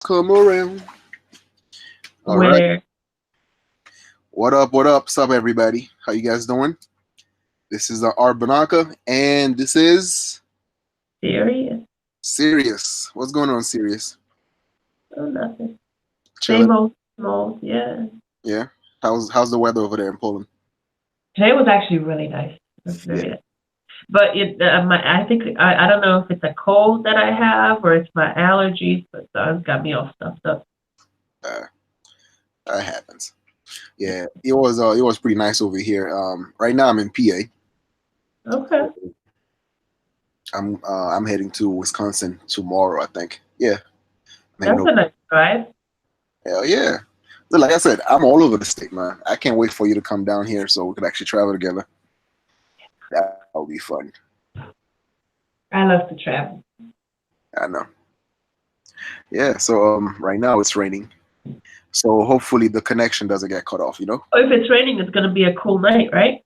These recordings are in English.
Come around. All right. Where What up? What up? What's up, everybody? How you guys doing? This is the ArtBenaca, and this is serious? Serious. What's going on, Serious? Oh, nothing. Chilling. Same old. Yeah. Yeah. How's the weather over there in Poland? Today was actually really nice. It was Yeah. very nice. But I think I don't know if it's a cold that I have or it's my allergies, but it's got me all stuffed up. Uh, that happens. Yeah. It was pretty nice over here. Right now I'm in PA. Okay, I'm heading to Wisconsin tomorrow. I think. Yeah. I'm heading that's over. a nice drive. Hell yeah. But like I said, I'm all over the state, man. I can't wait for you to come down here so we could actually travel together. That would be fun. I love to travel. I know. Yeah. So right now it's raining. So hopefully the connection doesn't get cut off. Oh, if it's raining, it's gonna be a cool night, right?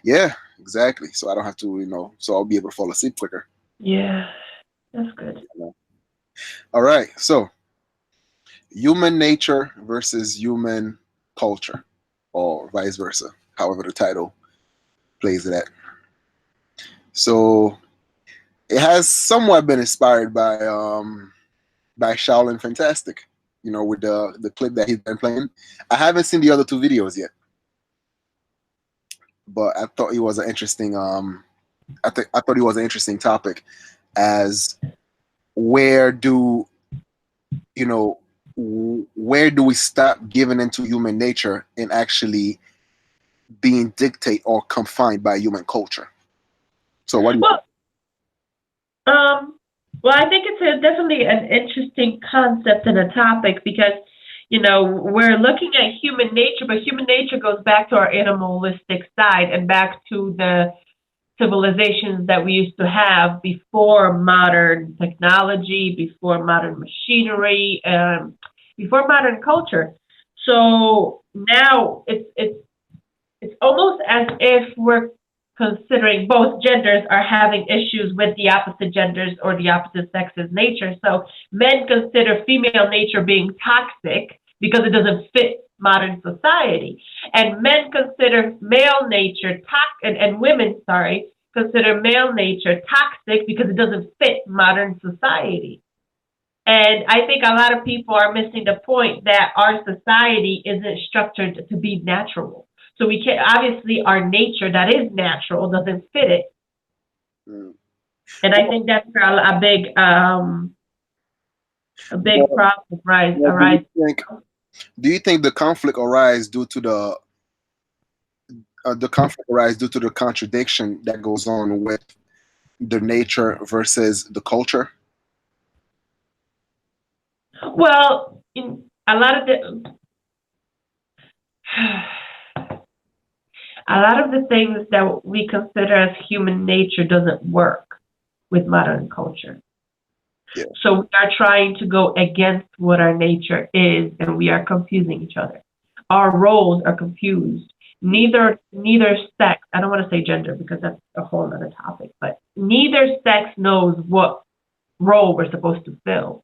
Yeah. Exactly. So I don't have to. So I'll be able to fall asleep quicker. Yeah, that's good. All right. So human nature versus human culture, or vice versa. However the title plays it at. So it has somewhat been inspired by Shaolin Fantastic. With the clip that he's been playing. I haven't seen the other two videos yet, but I thought it was an interesting. I thought it was an interesting topic, as where do you know where do we stop giving into human nature and actually being dictated or confined by human culture? So what do you? Well, um, well, I think it's definitely an interesting concept and a topic because we're looking at human nature, but human nature goes back to our animalistic side and back to the civilizations that we used to have before modern technology, before modern machinery, before modern culture. So now it's almost as if we're considering both genders are having issues with the opposite genders or the opposite sex's nature. So men consider female nature being toxic because it doesn't fit modern society. And men consider male nature toxic, and women, sorry, consider male nature toxic because it doesn't fit modern society. And I think a lot of people are missing the point that our society isn't structured to be natural. So we can obviously our nature that is natural doesn't fit it. Mm. And I think that's where a big Well, problem well, arise. do you think the conflict arise due to the conflict arise due to the contradiction that goes on with the nature versus the culture? Well, in a lot of the a lot of the things that we consider as human nature doesn't work with modern culture. Yeah. So we are trying to go against what our nature is, and we are confusing each other. Our roles are confused. Neither sex. I don't want to say gender because that's a whole other topic. But neither sex knows what role we're supposed to fill.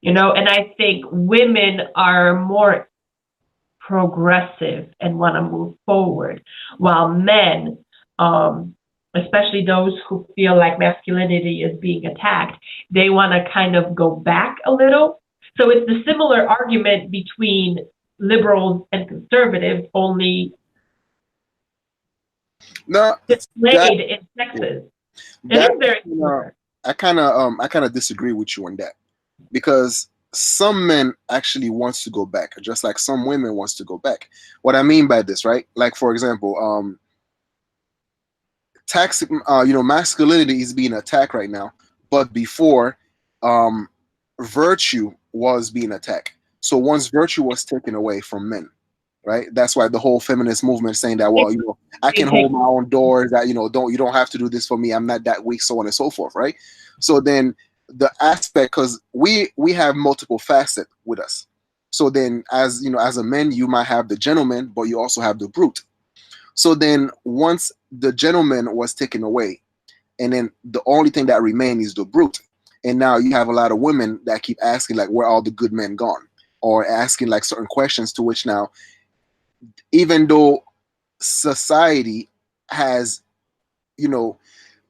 And I think women are more progressive and want to move forward, while men, especially those who feel like masculinity is being attacked, they want to kind of go back a little. So it's the similar argument between liberals and conservatives, only No, that displayed in sexes. It that is very similar. I kind of disagree with you on that, because some men actually wants to go back, just like some women wants to go back. What I mean by this, right? Like for example, masculinity is being attacked right now, but before, um, virtue was being attacked. So once virtue was taken away from men, right? That's why the whole feminist movement is saying that, well, I can hold my own doors. That you don't have to do this for me. I'm not that weak, so on and so forth, right? So then the aspect, because we have multiple facets with us. So then, as a man, you might have the gentleman, but you also have the brute. So then, once the gentleman was taken away, and then the only thing that remained is the brute. And now you have a lot of women that keep asking like, where are all the good men gone? Or asking like certain questions, to which now, even though society has, you know,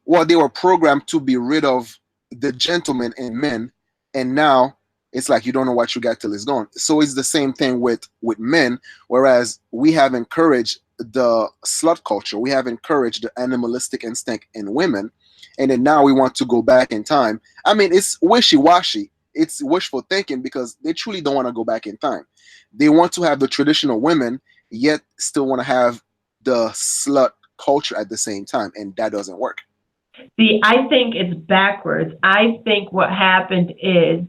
well, they were programmed to be rid of the gentlemen and men, and now it's like you don't know what you got till it's gone. So it's the same thing with men. Whereas we have encouraged the slut culture, we have encouraged the animalistic instinct in women, and then now we want to go back in time. I mean, it's wishy-washy. It's wishful thinking, because they truly don't want to go back in time. They want to have the traditional women, yet still want to have the slut culture at the same time, and that doesn't work. See, I think it's backwards. I think what happened is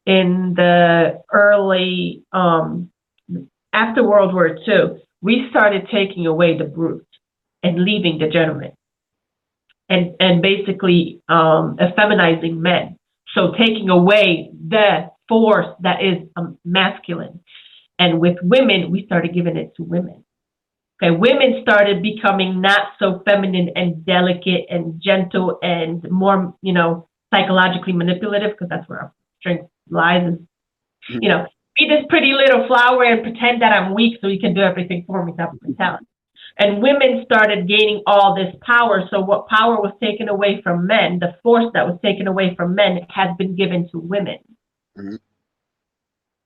in the early, after World War II, we started taking away the brute and leaving the gentleman, and basically effeminizing men. So taking away the force that is masculine. And with women, we started giving it to women. Okay, women started becoming not so feminine and delicate and gentle and more, psychologically manipulative, because that's where our strength lies. And, be this pretty little flower and pretend that I'm weak so you can do everything for me type of mentality. And women started gaining all this power. So what power was taken away from men, the force that was taken away from men, has been given to women. Mm-hmm.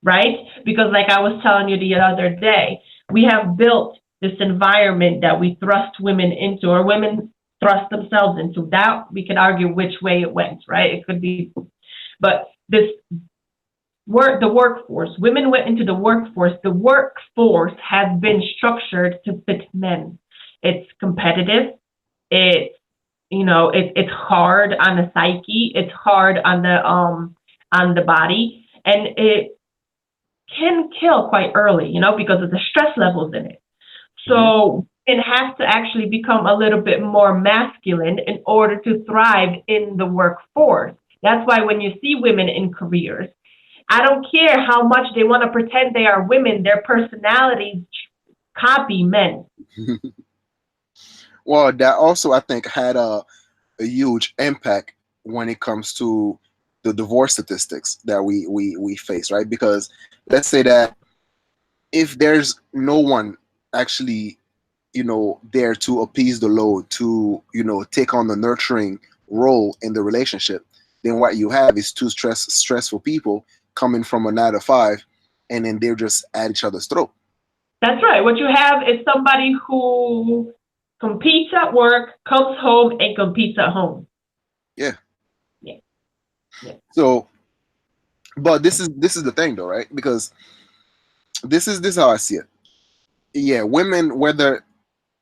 Right? Because like I was telling you the other day, we have built this environment that we thrust women into, or women thrust themselves into. That we can argue which way it went, right? It could be, but the workforce, women went into the workforce. The workforce has been structured to fit men. It's competitive. It's, it's hard on the psyche. It's hard on the body, and it can kill quite early, because of the stress levels in it. So it has to actually become a little bit more masculine in order to thrive in the workforce. That's why when you see women in careers, I don't care how much they want to pretend they are women, their personalities copy men. Well, that also, I think, had a huge impact when it comes to the divorce statistics that we face, right? Because let's say that if there's no one actually, there to appease the load, to, take on the nurturing role in the relationship, then what you have is two stressful people coming from a 9 to 5, and then they're just at each other's throat. That's right. What you have is somebody who competes at work, comes home, and competes at home. Yeah. Yeah. So, but this is the thing, though, right? Because this is how I see it. Yeah, women, whether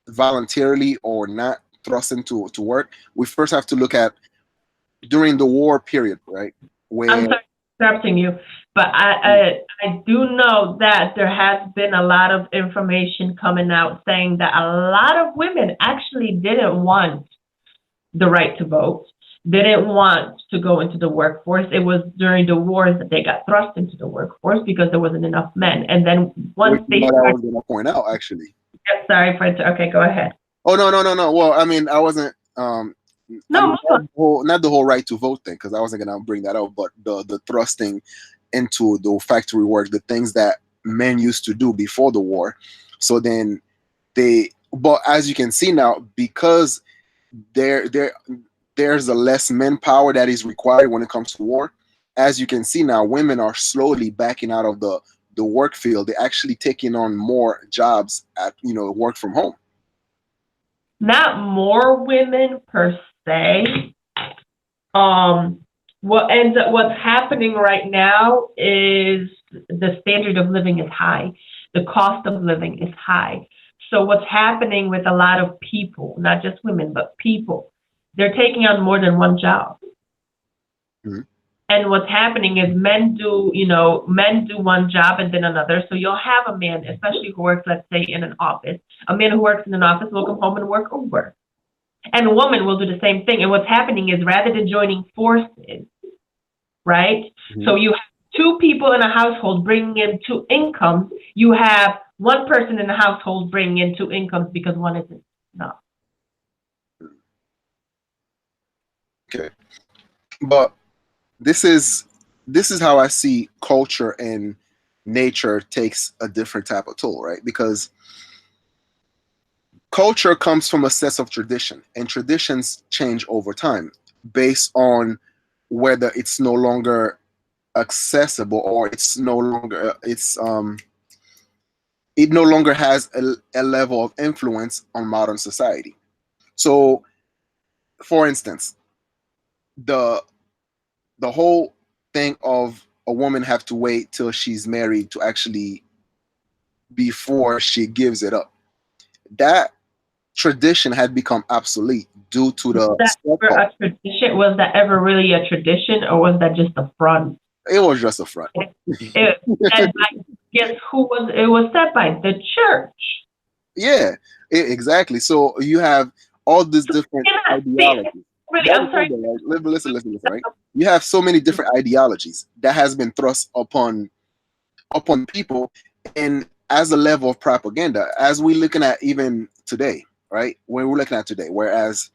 voluntarily or not, thrust into to work, we first have to look at during the war period, right? Where, I'm sorry for interrupting you, but I do know that there has been a lot of information coming out saying that a lot of women actually didn't want the right to vote, didn't want to go into the workforce. It was during the wars that they got thrust into the workforce because there wasn't enough men. And then once they what I was going to point out, actually. Sorry for it. Okay, go ahead. Oh, no. Well, I mean, I wasn't. No, not the whole right to vote thing, because I wasn't gonna bring that up, but the thrusting into the factory work, the things that men used to do before the war. So then but as you can see now, because there's a less manpower that is required when it comes to war. As you can see now, women are slowly backing out of the work field. They're actually taking on more jobs at work from home. Not more women per se. What's happening right now is the standard of living is high. The cost of living is high. So what's happening with a lot of people, not just women, but people, they're taking on more than one job. Mm-hmm. And what's happening is men do one job and then another. So you'll have a man, especially who works, let's say, in an office. A man who works in an office will come home and work over. And a woman will do the same thing. And what's happening is rather than joining forces, right? Mm-hmm. So you have two people in a household bringing in two incomes. You have one person in the household bringing in two incomes because one isn't enough. Okay. But this is this is how I see culture and nature takes a different type of toll, right? Because culture comes from a set of tradition, and traditions change over time based on whether it's no longer accessible or it's no longer it no longer has a level of influence on modern society. So, for instance, the the whole thing of a woman have to wait till she's married to actually before she gives it up. That tradition had become obsolete due to Was the that ever so-called. a tradition? Was that ever really a tradition, or was that just a front? It was just a front. It said by, guess who was it was said by the church. Yeah, exactly. So you have all these different Can I see it? ideologies. Really, That is I'm hold sorry. on, right? Listen, right? You have so many different ideologies that has been thrust upon people, and as a level of propaganda, as we're looking at even today, right? When we're looking at today, whereas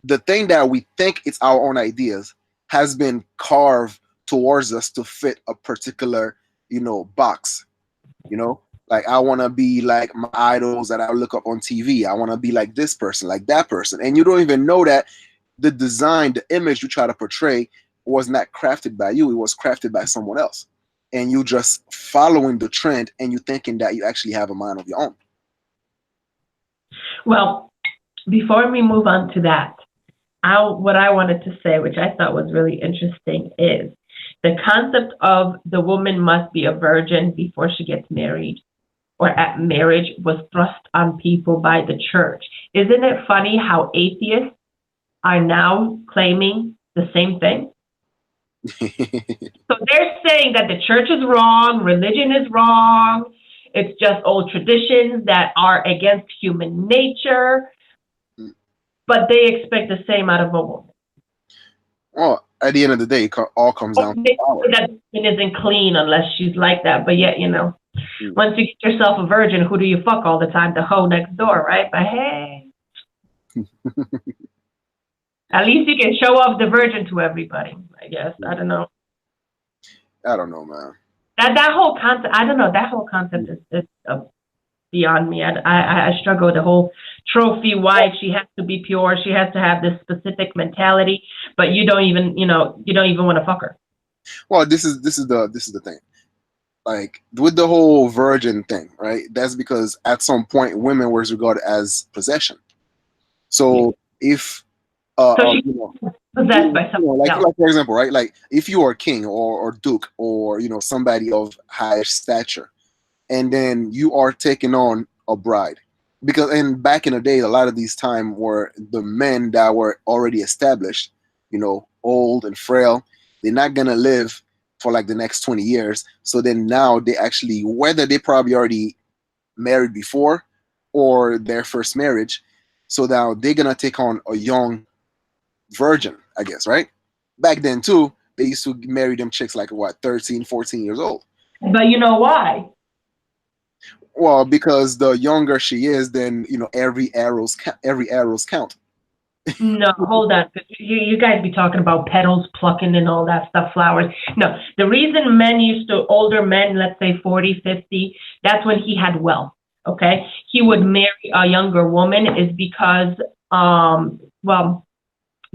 the thing that we think it's our own ideas has been carved towards us to fit a particular, box. Like I want to be like my idols that I look up on TV. I want to be like this person, like that person, and you don't even know that the design, the image you try to portray was not crafted by you. It was crafted by someone else, and you just following the trend, and you thinking that you actually have a mind of your own. Well, before we move on to that, what I wanted to say, which I thought was really interesting, is the concept of the woman must be a virgin before she gets married or at marriage was thrust on people by the church. Isn't it funny how atheists are now claiming the same thing? So they're saying that the church is wrong, religion is wrong, it's just old traditions that are against human nature, but they expect the same out of a woman. Well, at the end of the day, it all comes down to They power. say that woman isn't clean unless she's like that, but yet, Mm. once you get yourself a virgin, who do you fuck all the time? The hoe next door, right? But hey, at least you can show off the virgin to everybody, I guess. I don't know. I don't know, man. That whole concept, I don't know. That whole concept is beyond me. I struggle with the whole trophy wife. She has to be pure. She has to have this specific mentality, but you don't even, you don't even want to fuck her. Well, this is the thing. Like with the whole virgin thing, right? That's because at some point women was regarded as possession. Yeah. So if So she's possessed by something like else. for example, right? Like if you are king or duke or somebody of high stature, and then you are taking on a bride, because and back in the day, a lot of these time were the men that were already established, old and frail. They're not gonna live for like the next 20 years. So then now they actually, whether they probably already married before or their first marriage, so now they're gonna take on a young virgin, I guess, right? Back then too, they used to marry them chicks like what, 13, 14 years old. But you know why? Well, because the younger she is, then every arrows count. No, hold on. You guys be talking about petals plucking and all that stuff, flowers. No, the reason older men, let's say 40, 50, that's when he had wealth, okay? He would marry a younger woman is because, well,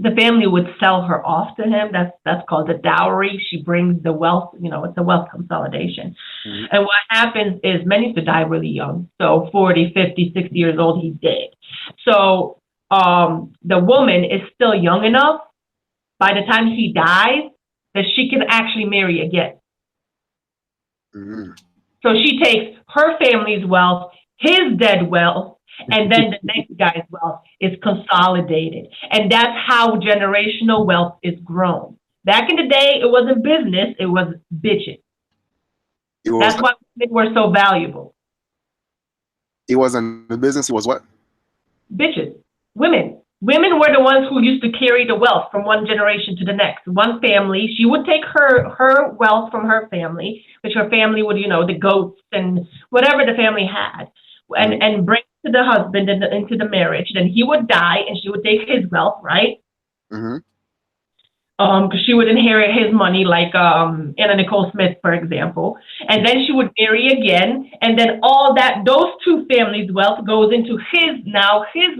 the family would sell her off to him. That's called the dowry. She brings the wealth, it's a wealth consolidation. Mhm. And what happens is men used to die really young. So 40, 50, 60 years old, he's dead. So the woman is still young enough by the time he dies that she can actually marry again. Mhm. So she takes her family's wealth, his dead wealth, and then the next guy's wealth is consolidated. And that's how generational wealth is grown. Back in the day, it wasn't business, it was bitches. It was That's why women were so valuable. it wasn't the business. It was what? Bitches, women. Women were the ones who used to carry the wealth from one generation to the next. One family, she would take her wealth from her family, which her family would, the goats and whatever the family had, and bring it to the husband into the marriage. Then he would die, and she would take his wealth, right? Mm-hmm. because she would inherit his money, like Anna Nicole Smith, for example, and then she would marry again, and then all that those two families' wealth goes into his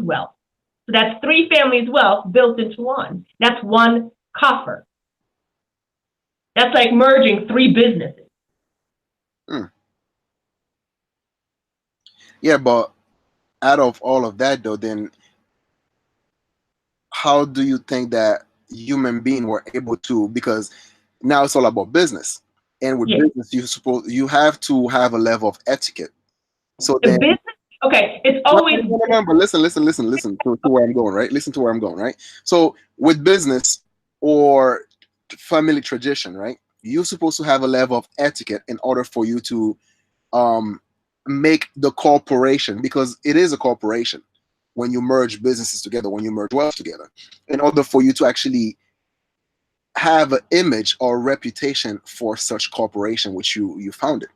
wealth. So that's three families' wealth built into one. That's one coffer. That's like merging three businesses. Mm. Yeah, but out of all of that, though, then how do you think that human being were able to? Because now it's all about business, and with Yeah. business, you have to have a level of etiquette. So The then, business, okay, it's no, always no, no, no, but listen to where I'm going, right? Listen to where I'm going, right? So with business or family tradition, right? You're supposed to have a level of etiquette in order for you to um, make the corporation, because it is a corporation when you merge businesses together, when you merge wealth together, in order for you to actually have an image or reputation for such corporation which you founded.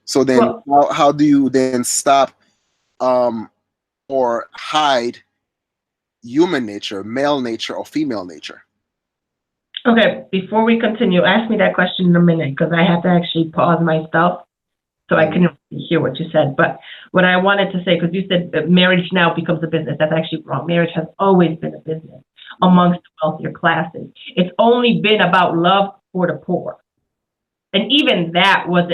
So then, well. how do you then stop um, or hide human nature, male nature or female nature? Okay, before we continue, ask me that question in a minute because I have to actually pause my stuff so I Mhm. can hear what you said. But what I wanted to say, because you said that marriage now becomes a business, that's actually wrong. Marriage has always been a business amongst the wealthier classes. It's only been about love for the poor. And even that was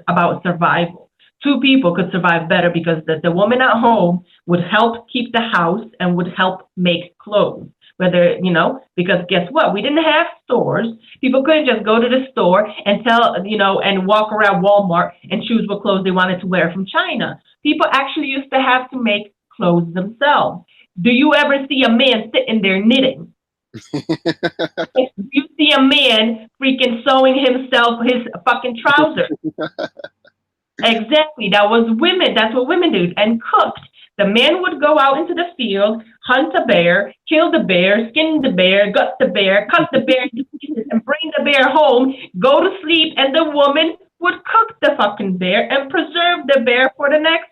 about survival. Two people could survive better because the woman at home would help keep the house and would help make clothes. Whether, because guess what? We didn't have stores. People couldn't just go to the store and and walk around Walmart and choose what clothes they wanted to wear from China. People actually used to have to make clothes themselves. Do you ever see a man sitting there knitting? If you see a man freaking sewing himself his fucking trousers. Exactly. That was women. That's what women do. And cooked. The man would go out into the field, hunt a bear, kill the bear, skin the bear, gut the bear, cut the bear into pieces, and bring the bear home, go to sleep, and the woman would cook the fucking bear and preserve the bear for the next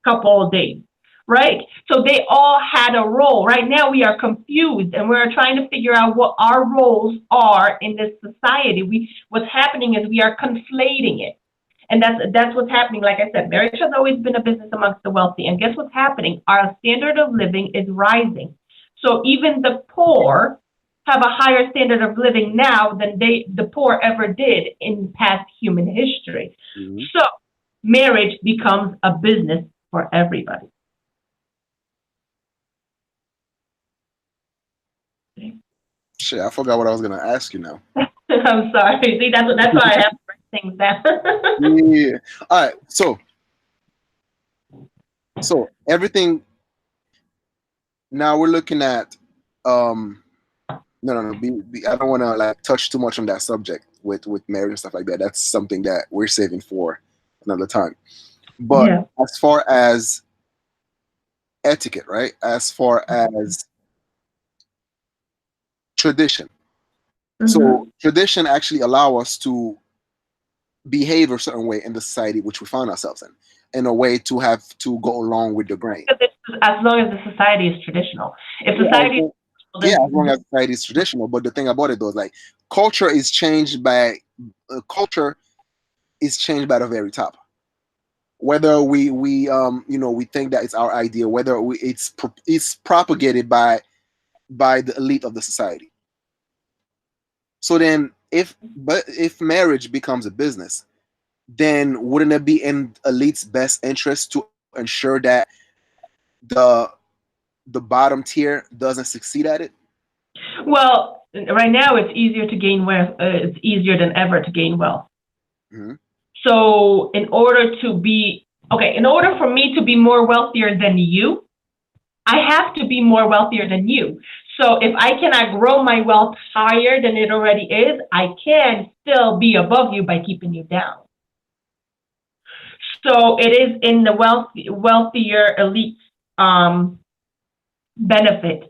couple of days. Right? So they all had a role. Right now we are confused and we're trying to figure out what our roles are in this society. What's happening is we are conflating it. And that's what's happening. Like I said, marriage has always been a business amongst the wealthy. And guess what's happening? Our standard of living is rising. So even the poor have a higher standard of living now than the poor ever did in past human history. Mhm. So marriage becomes a business for everybody. Shit, I forgot what I was gonna ask you now. I'm sorry. See, that's why I have to write things down. Yeah. All right. So everything now we're looking at no, I don't want to like touch too much on that subject with marriage and stuff like that. That's something that we're saving for another time. But Yeah. as far as etiquette, right? As far as tradition. So Mm-hmm. tradition actually allow us to behave a certain way in the society which we find ourselves in a way to have to go along with the grain. As long as the society is traditional. If Yeah, society is yeah, traditional, as long as society is traditional. But the thing about it though is like culture is changed by culture is changed by the very top. Whether we think that it's our idea, whether it's propagated by the elite of the society. So then, if marriage becomes a business, then wouldn't it be in elite's best interest to ensure that the the bottom tier doesn't succeed at it? well, right now it's easier to gain wealth. It's easier than ever to gain wealth. Hmm. So in order for me to be more wealthier than you, I have to be more wealthier than you. So if I cannot grow my wealth higher than it already is, I can still be above you by keeping you down. So it is in the wealthier elite benefit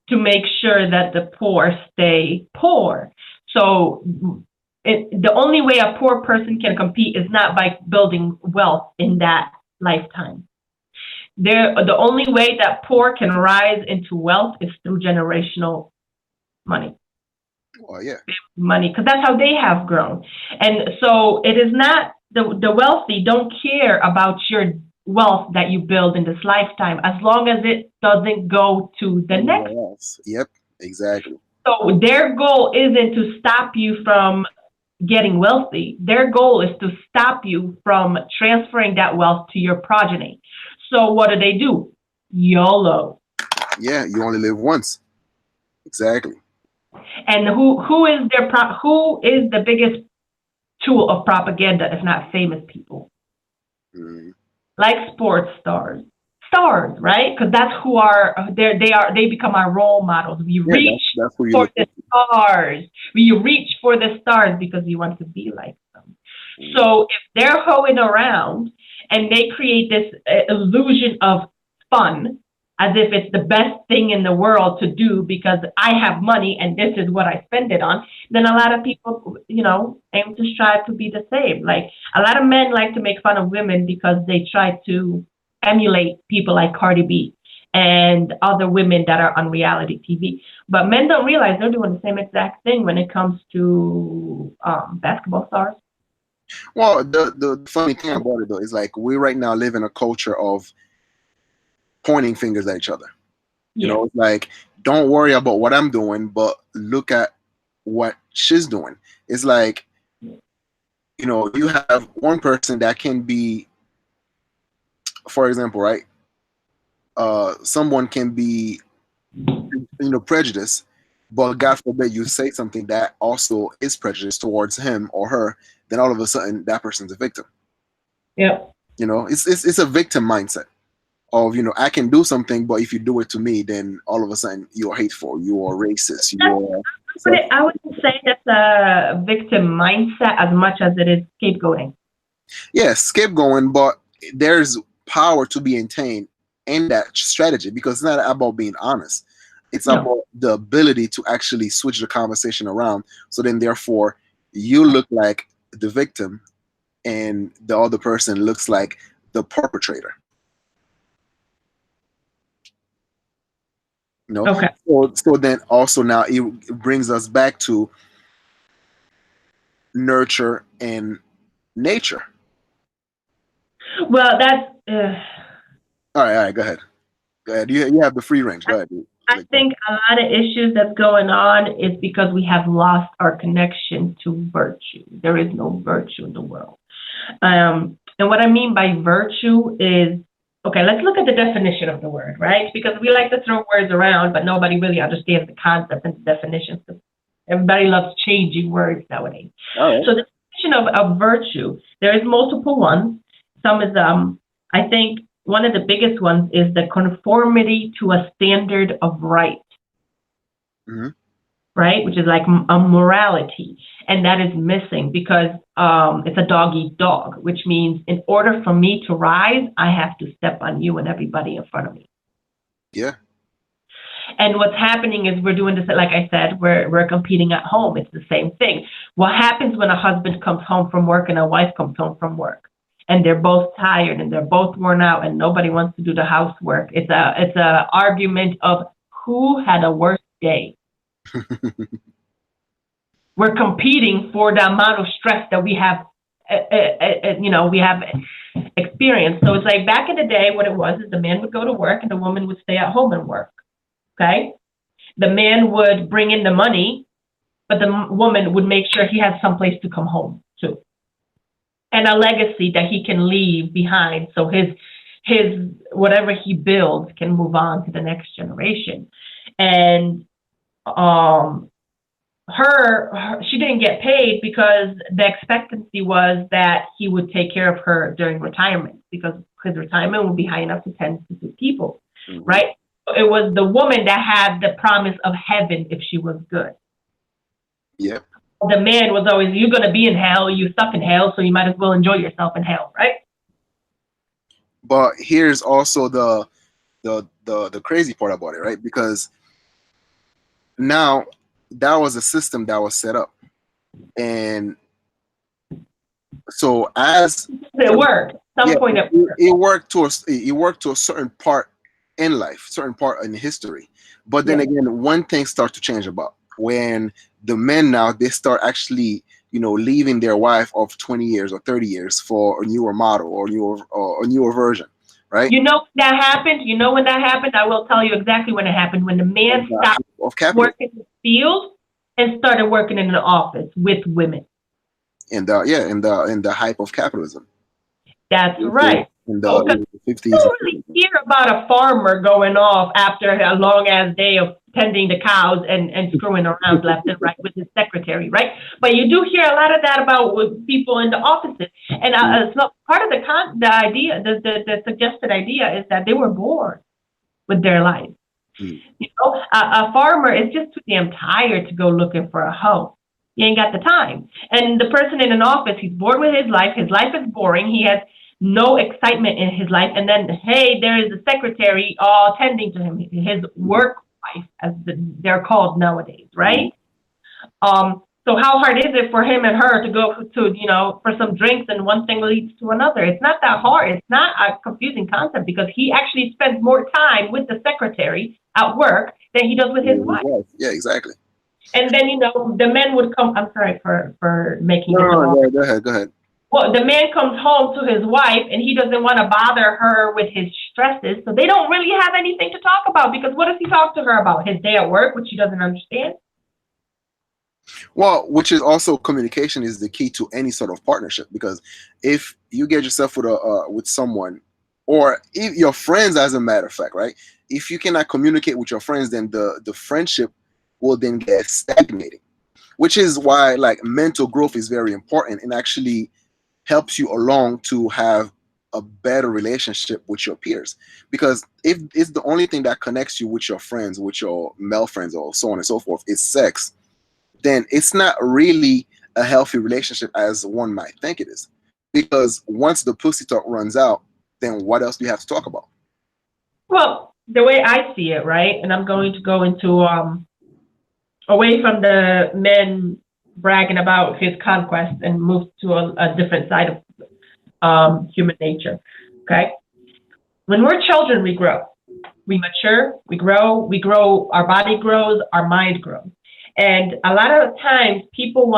to make sure that the poor stay poor. So the only way a poor person can compete is not by building wealth in that lifetime. The only way that poor can rise into wealth is through generational money. Yeah. Money, because that's how they have grown. And so it is not the wealthy don't care about your wealth that you build in this lifetime as long as it doesn't go to the Anywhere next. else. Yep. Exactly. So their goal isn't to stop you from getting wealthy. Their goal is to stop you from transferring that wealth to your progeny. So what do? YOLO. Yeah. You only live once. Exactly. And who is the biggest tool of propaganda if not famous people? Mm. Like sports stars, right? Because that's who they become our role models. We Yeah. reach That's who you for look the up stars. We reach for the stars because we want to be like them. to. So if they're hoeing around and they create this illusion of fun, as if it's the best thing in the world to do because I have money and this is what I spend it on, then a lot of people, aim to strive to be the same. Like a lot of men like to make fun of women because they try to emulate people like Cardi B and other women that are on reality TV. But men don't realize they're doing the same exact thing when it comes to basketball stars. Well, the funny thing about it though is like we right now live in a culture of pointing fingers at each other. You Yeah. know, it's like don't worry about what I'm doing, but look at what she's doing. It's like, you have one person that can be, for example, right? Someone can be, prejudiced, but God forbid you say something that also is prejudiced towards him or her, then all of a sudden that person's a victim. Yep. It's a victim mindset of, I can do something, but if you do it to me, then all of a sudden you're hateful, you're racist, you're But self. I wouldn't say that's a victim mindset as much as it is scapegoating. Yeah, scapegoating, but there's power to be attained in that strategy because it's not about being honest. It's No. about the ability to actually switch the conversation around. So then, therefore, you look like the victim, and the other person looks like the perpetrator. Okay. So then also now it brings us back to nurture and nature. Well, that's. All right, go ahead. Go ahead. You have the free range. Go ahead. Dude. I Like, think a lot of issues that's going on is because we have lost our connection to virtue. There is no virtue in the world. And what I mean by virtue is, okay, let's look at the definition of the word, right? Because we like to throw words around, but nobody really understands the concept and the definitions. Everybody loves changing words nowadays. all right. So the definition of virtue, there is multiple ones. Some is, I think, one of the biggest ones is the conformity to a standard of right, Mm-hmm. right? Which is like a morality. And that is missing because it's a dog eat dog, which means in order for me to rise, I have to step on you and everybody in front of me. Yeah. And what's happening is we're doing this, like I said, we're competing at home. It's the same thing. What happens when a husband comes home from work and a wife comes home from work? And they're both tired and they're both worn out and nobody wants to do the housework. It's a argument of who had a worse day. We're competing for the amount of stress that we have, we have experienced. So it's like back in the day, what it was is the man would go to work and the woman would stay at home and work. Okay, the man would bring in the money, but the woman would make sure he has someplace to come home to, and a legacy that he can leave behind, so his whatever he builds can move on to the next generation. And she didn't get paid because the expectancy was that he would take care of her during retirement because his retirement would be high enough to tend to people, Mm-hmm. right? It was the woman that had the promise of heaven if she was good. Yep. The man was always, you're going to be in hell, you stuck in hell, so you might as well enjoy yourself in hell, right? But here's also the crazy part about it, right? Because now that was a system that was set up, and so as it worked. At some point, it worked to a certain part in life, certain part in history. But then again, one thing starts to change about when the men now, they start actually, leaving their wife of 20 years or 30 years for a newer model or a newer version, right? You know when that happened? You know when that happened? I will tell you exactly when it happened. When the man stopped Of capital. working in the field and started working in an office with women. And yeah, in the hype of capitalism. That's right. In Because the you 50s. don't really hear about a farmer going off after a long ass day of tending the cows and screwing around left and right with his secretary, right? But you do hear a lot of that about with people in the offices. And so part of the idea, the suggested idea is that they were bored with their life. Mm. You know, a farmer is just too damn tired to go looking for a hoe. He ain't got the time. And the person in an office, he's bored with his life. His life is boring. He has no excitement in his life. And then, hey, there is a secretary tending to him, his work wife, as they're called nowadays, right? So how hard is it for him and her to go for some drinks, and one thing leads to another? It's not that hard. It's not a confusing concept, because he actually spends more time with the secretary at work than he does with his wife. Yeah, exactly. And then, the men would come. I'm sorry for making it long. No, go ahead. Well, the man comes home to his wife, and he doesn't want to bother her with his stresses, so they don't really have anything to talk about, because what does he talk to her about? His day at work, which she doesn't understand? Well, which is also, communication is the key to any sort of partnership, because if you get yourself with someone, or your friends, as a matter of fact, right? If you cannot communicate with your friends, then the friendship will then get stagnating, which is why, like, mental growth is very important and actually helps you along to have a better relationship with your peers. Because if it's the only thing that connects you with your friends, with your male friends, or so on and so forth, is sex, then it's not really a healthy relationship as one might think it is. Because once the pussy talk runs out, then what else do you have to talk about? Well, the way I see it, right, and I'm going to go into away from the men bragging about his conquest and move to a different side of human nature. Okay, when we're children, we grow, we mature, we grow, our body grows, our mind grows. And a lot of times people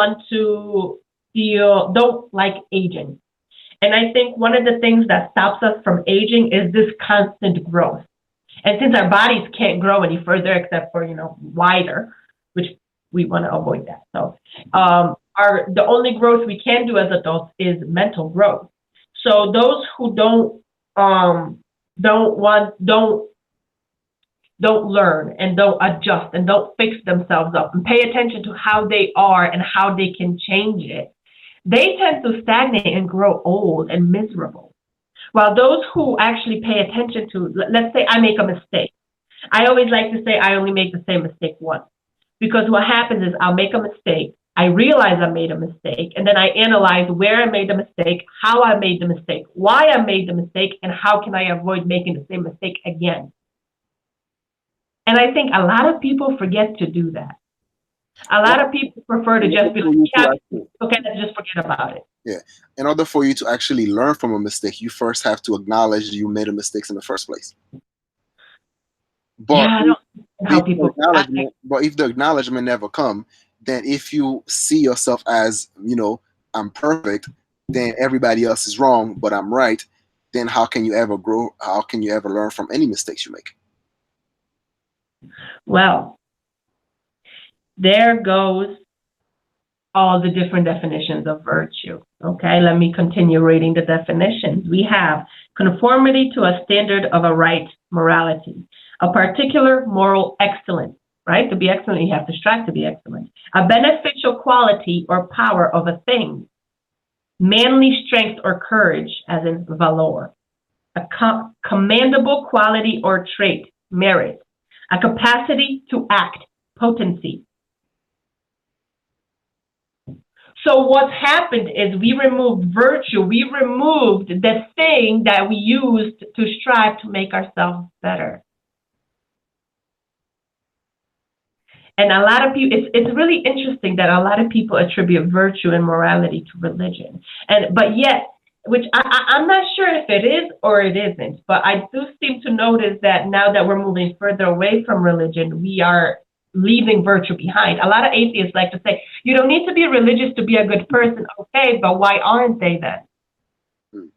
don't like aging. And I think one of the things that stops us from aging is this constant growth. And since our bodies can't grow any further except for, wider, which we want to avoid that. So the only growth we can do as adults is mental growth. So those who don't learn and don't adjust and don't fix themselves up and pay attention to how they are and how they can change it, they tend to stagnate and grow old and miserable. While those who actually pay attention to, let's say I make a mistake. I always like to say I only make the same mistake once. Because what happens is I'll make a mistake, I realize I made a mistake, and then I analyze where I made the mistake, how I made the mistake, why I made the mistake, and how can I avoid making the same mistake again. And I think a lot of people forget to do that. A lot of people prefer to just be like, okay, let's just forget about it. Yeah. In order for you to actually learn from a mistake, you first have to acknowledge you made a mistake in the first place. But yeah, I don't know how people. But if the acknowledgement never come, then if you see yourself as, I'm perfect, then everybody else is wrong, but I'm right, then how can you ever grow? How can you ever learn from any mistakes you make? Well, there goes all the different definitions of virtue. Okay, let me continue reading the definitions. We have conformity to a standard of a right morality, a particular moral excellence, right? To be excellent, you have to strive to be excellent. A beneficial quality or power of a thing, manly strength or courage, as in valor, a commendable quality or trait, merit, a capacity to act, potency. So what's happened is we removed virtue. We removed the thing that we used to strive to make ourselves better. And a lot of people, it's really interesting that a lot of people attribute virtue and morality to religion. But yet, which I'm not sure if it is or it isn't, but I do seem to notice that now that we're moving further away from religion, we are leaving virtue behind. A lot of atheists like to say, you don't need to be religious to be a good person. Okay, but why aren't they then?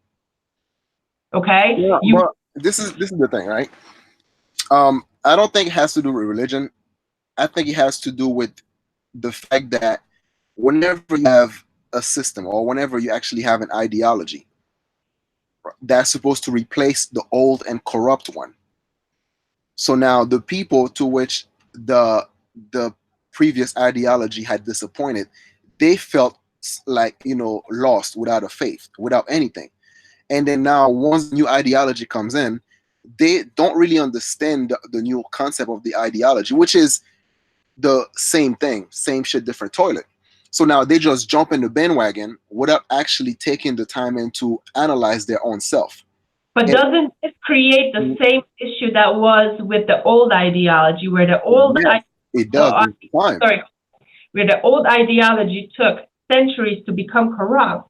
Okay? Yeah, but this is the thing, right? I don't think it has to do with religion. I think it has to do with the fact that whenever you have a system or whenever you actually have an ideology that's supposed to replace the old and corrupt one. So now the people to which the previous ideology had disappointed, they felt like, lost, without a faith, without anything. And then now once the new ideology comes in, they don't really understand the new concept of the ideology, which is the same thing, same shit, different toilet. So now they just jump in the bandwagon without actually taking the time in to analyze their own self. But And doesn't it create the same issue that was with the old ideology, where the old yes, it does. It's fine. where the old ideology took centuries to become corrupt?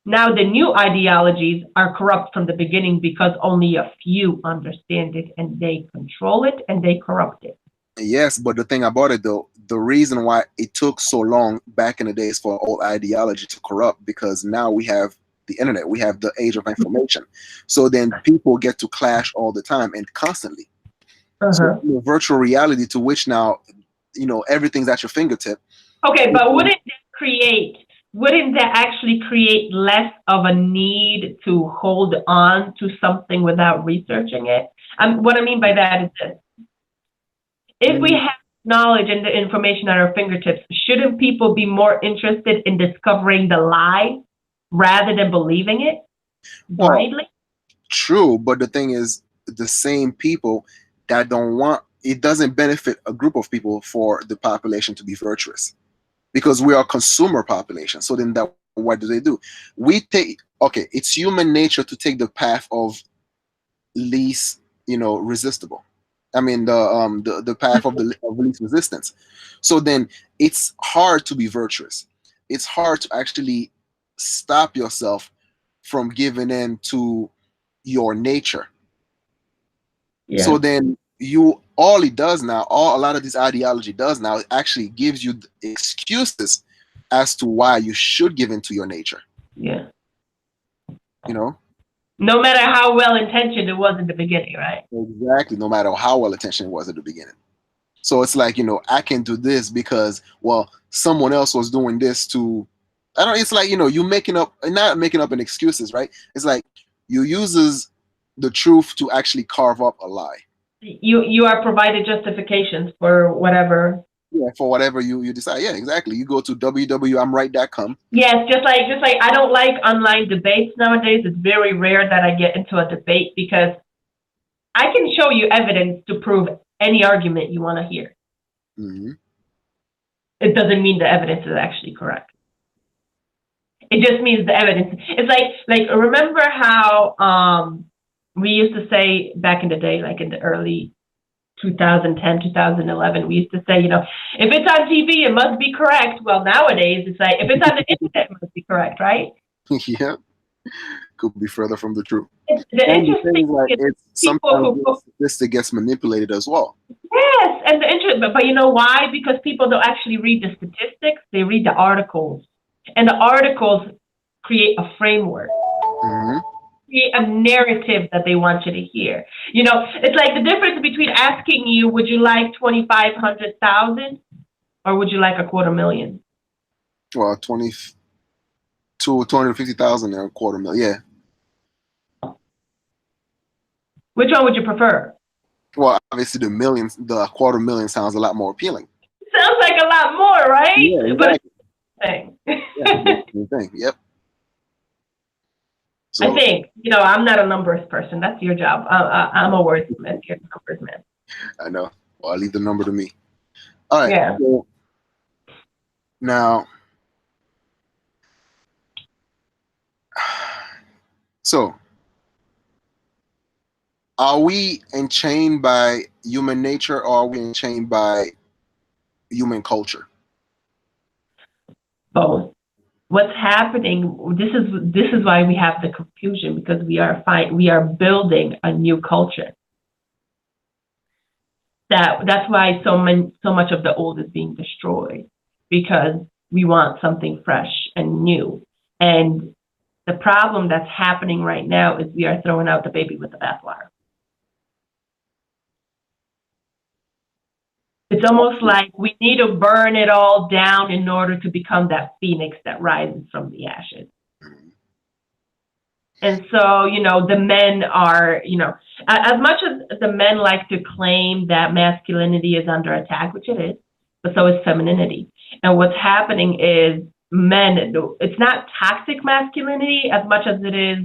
Now the new ideologies are corrupt from the beginning because only a few understand it and they control it and they corrupt it. Yes, but the thing about it though, the reason why it took so long back in the days for old ideology to corrupt, because now we have the internet, we have the age of information. So then people get to clash all the time and constantly. So virtual reality, to which now, everything's at your fingertip. Okay, but wouldn't that actually create less of a need to hold on to something without researching it? What I mean by that is this. If we have knowledge and the information at our fingertips, shouldn't people be more interested in discovering the lie rather than believing it blindly? True, but the thing is, the same people that don't want it, doesn't benefit a group of people for the population to be virtuous, because we are a consumer population. So then what do? We take, okay, it's human nature to take the path of least, resistible. I mean, the path of least resistance. So then it's hard to be virtuous. It's hard to actually stop yourself from giving in to your nature. Yeah. So then all it does now, a lot of this ideology does now, it actually gives you excuses as to why you should give in to your nature. Yeah. No matter how well intentioned it was in the beginning, right? Exactly. No matter how well intentioned it was at the beginning. So it's like, I can do this because, well, someone else was doing this to, it's like, you not making up an excuses, right? It's like you uses the truth to actually carve up a lie. You are provided justifications for whatever. Yeah, for whatever you decide. Yeah, exactly. You go to www.imright.com. Yes, just like I don't like online debates nowadays. It's very rare that I get into a debate because I can show you evidence to prove any argument you want to hear. Mm-hmm. It doesn't mean the evidence is actually correct. It just means the evidence. It's like remember how we used to say back in the day, like in the early 2010, 2011, we used to say, if it's on TV, it must be correct. Well, nowadays, it's like, if it's on the internet, it must be correct, right? Yeah. Could be further from the truth. The interesting thing is it's sometimes the statistic gets manipulated as well. Yes, and but you know why? Because people don't actually read the statistics, they read the articles. And the articles create a framework. Mm-hmm. Create a narrative that they want you to hear. It's like the difference between asking you, would you like 2,500,000 or would you like $250,000? Well, 250,000 and $250,000, yeah. Which one would you prefer? Well, obviously the $250,000 sounds a lot more appealing. Sounds like a lot more, right? Yeah, exactly. But it's the same thing. Yep. So, I think, I'm not a numbers person. That's your job. I'm a wordsmith. You're a numbers man. I know. Well, I'll leave the number to me. All right. Yeah. So, now, are we enchained by human nature or are we enchained by human culture? Both. What's happening? This is why we have the confusion, because we are building a new culture. That's why so much of the old is being destroyed, because we want something fresh and new. And the problem that's happening right now is we are throwing out the baby with the bathwater. It's almost like we need to burn it all down in order to become that phoenix that rises from the ashes. And so, the men are, as much as the men like to claim that masculinity is under attack, which it is, but so is femininity. And what's happening is men, it's not toxic masculinity as much as it is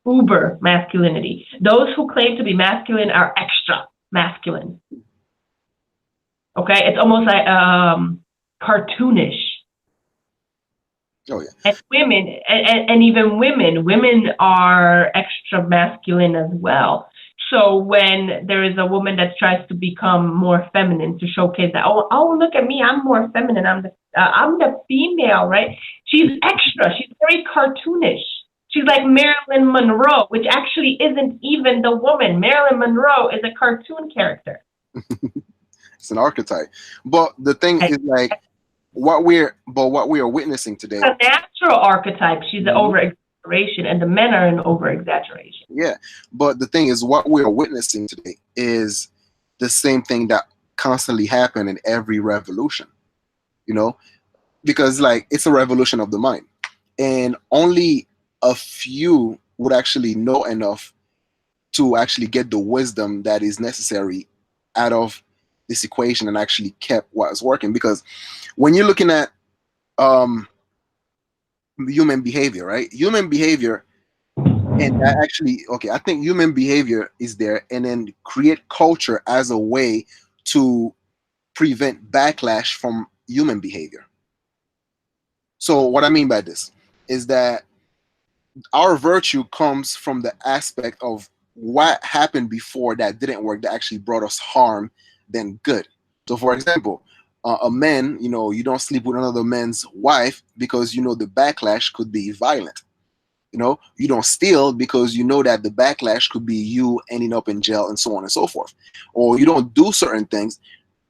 uber masculinity. Those who claim to be masculine are extra masculine. Okay? It's almost like cartoonish. Oh, yeah. And women, and even women are extra masculine as well. So when there is a woman that tries to become more feminine to showcase that, oh, look at me, I'm more feminine, I'm the female, right? She's extra. She's very cartoonish. She's like Marilyn Monroe, which actually isn't even the woman. Marilyn Monroe is a cartoon character. It's an archetype. But the thing is, like, what we are witnessing today, a natural archetype. She's an over exaggeration, and the men are an over exaggeration. Yeah, but the thing is, what we are witnessing today is the same thing that constantly happen in every revolution. Because like it's a revolution of the mind, and only a few would actually know enough to actually get the wisdom that is necessary out of this equation and actually kept what is working. Because when you're looking at human behavior, right? Human behavior, and that actually, okay, I think human behavior is there, and then create culture as a way to prevent backlash from human behavior. So what I mean by this is that our virtue comes from the aspect of what happened before that didn't work, that actually brought us harm than good. So for example, a man, you don't sleep with another man's wife because the backlash could be violent. You don't steal because that the backlash could be you ending up in jail and so on and so forth. Or you don't do certain things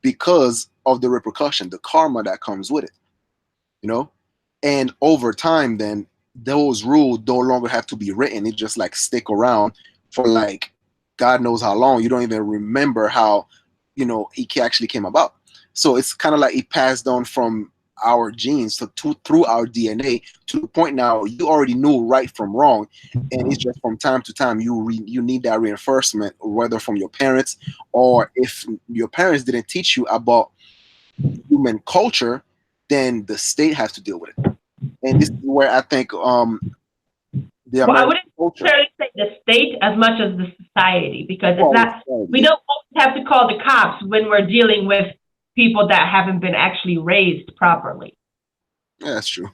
because of the repercussion, the karma that comes with it. And over time, then those rules no longer have to be written. It just like stick around for like God knows how long. You don't even remember how it actually came about. So it's kind of like it passed on from our genes through our DNA to the point now you already knew right from wrong, and it's just from time to time you need that reinforcement, whether from your parents, or if your parents didn't teach you about human culture, then the state has to deal with it. And this is where I think I wouldn't necessarily say the state as much as the society, because it's not. We don't always have to call the cops when we're dealing with people that haven't been actually raised properly. Yeah, that's true.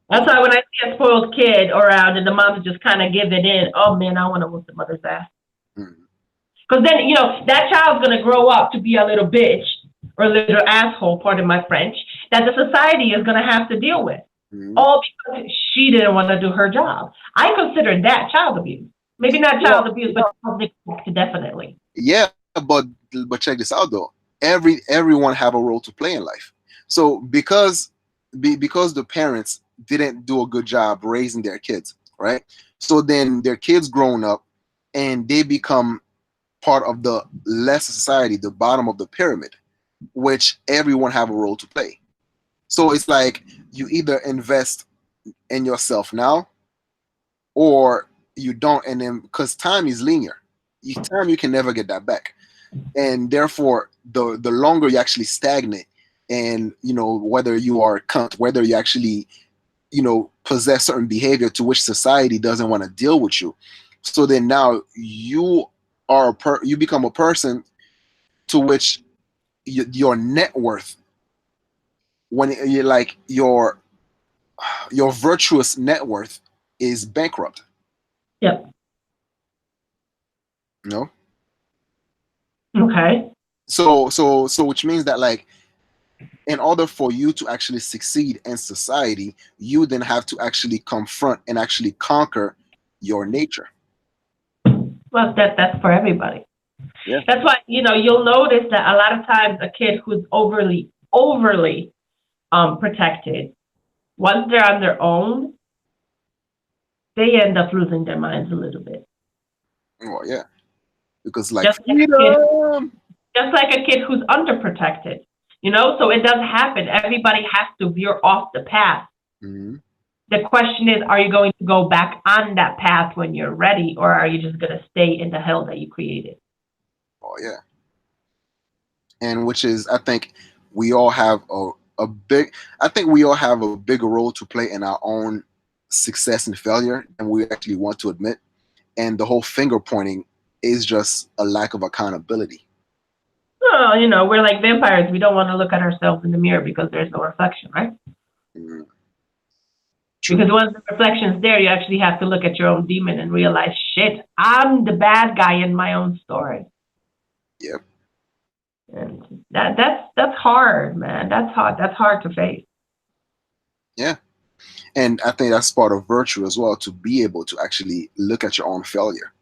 That's why when I see a spoiled kid around and the mom's just kind of giving in, oh man, I want to whoop the mother's ass. Because then, that child's going to grow up to be a little bitch or a little asshole, pardon my French, that the society is going to have to deal with. All because she didn't want to do her job. I consider that child abuse. Maybe not child abuse, but child neglect, definitely. Yeah, but check this out though. Everyone have a role to play in life. So because the parents didn't do a good job raising their kids, right? So then their kids grown up and they become part of the lesser society, the bottom of the pyramid, which everyone have a role to play. So it's like you either invest in yourself now or you don't, and then because time is linear, time you can never get that back, and therefore the longer you actually stagnate, and whether you are a cunt, whether you actually possess certain behavior to which society doesn't want to deal with you, so then now you become a person to which your net worth, when you're like your virtuous net worth is bankrupt. Yep. Okay. So which means that, like, in order for you to actually succeed in society, you then have to actually confront and actually conquer your nature. Well, that's for everybody. Yeah. That's why, you'll notice that a lot of times a kid who's overly protected, once they're on their own, they end up losing their minds a little bit. Oh yeah. Because like Just like a kid, freedom. just like a kid who's underprotected. So it does happen. Everybody has to veer off the path. Mm-hmm. The question is, are you going to go back on that path when you're ready, or are you just going to stay in the hell that you created? Oh yeah. And which is, I think we all have a big, I think we all have a bigger role to play in our own success and failure than we actually want to admit. And the whole finger pointing is just a lack of accountability. Well, we're like vampires. We don't want to look at ourselves in the mirror because there's no reflection, right? Mm, Because true. once the reflection's there, you actually have to look at your own demon and realize, shit, I'm the bad guy in my own story. Yep. And that's hard, man. That's hard. That's hard to face. Yeah. And I think that's part of virtue as well, to be able to actually look at your own failure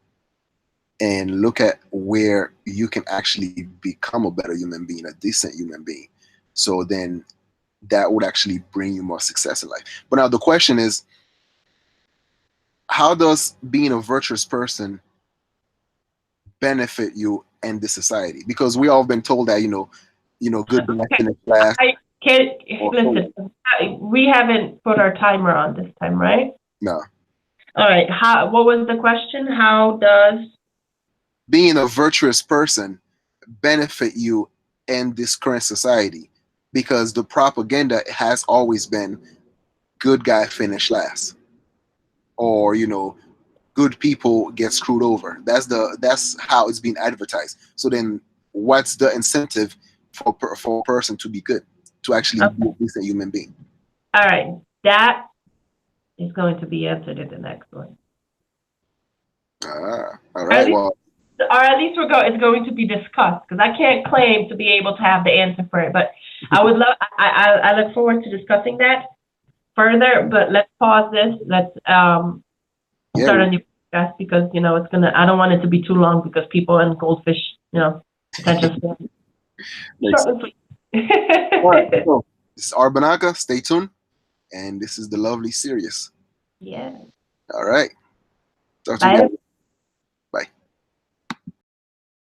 and look at where you can actually become a better human being, a decent human being. So then that would actually bring you more success in life. But now the question is, how does being a virtuous person benefit you in this society? Because we all been told that, good guys Okay. in the class. I can't Or listen. We haven't put our timer on this time, right? no, All right. What was the question? How does being a virtuous person benefit you in this current society? Because the propaganda has always been good guy finish last, or good people get screwed over. That's how it's being advertised. So then, what's the incentive for a person to be good, to actually be okay? a decent human being? All right. That is going to be answered in the next one. All right. Well, Or at least it's going to be discussed, because I can't claim to be able to have the answer for it. But I would love. I look forward to discussing that further. But let's pause this. Let's yeah, start a new podcast, because it's gonna. I don't want it to be too long, because people and goldfish, attention span. makes Short sense. and sweet. All right. So this is ArtBenaca. Stay tuned, and this is the lovely SyriEyeS. Yeah. All right. Talk to you Bye. guys.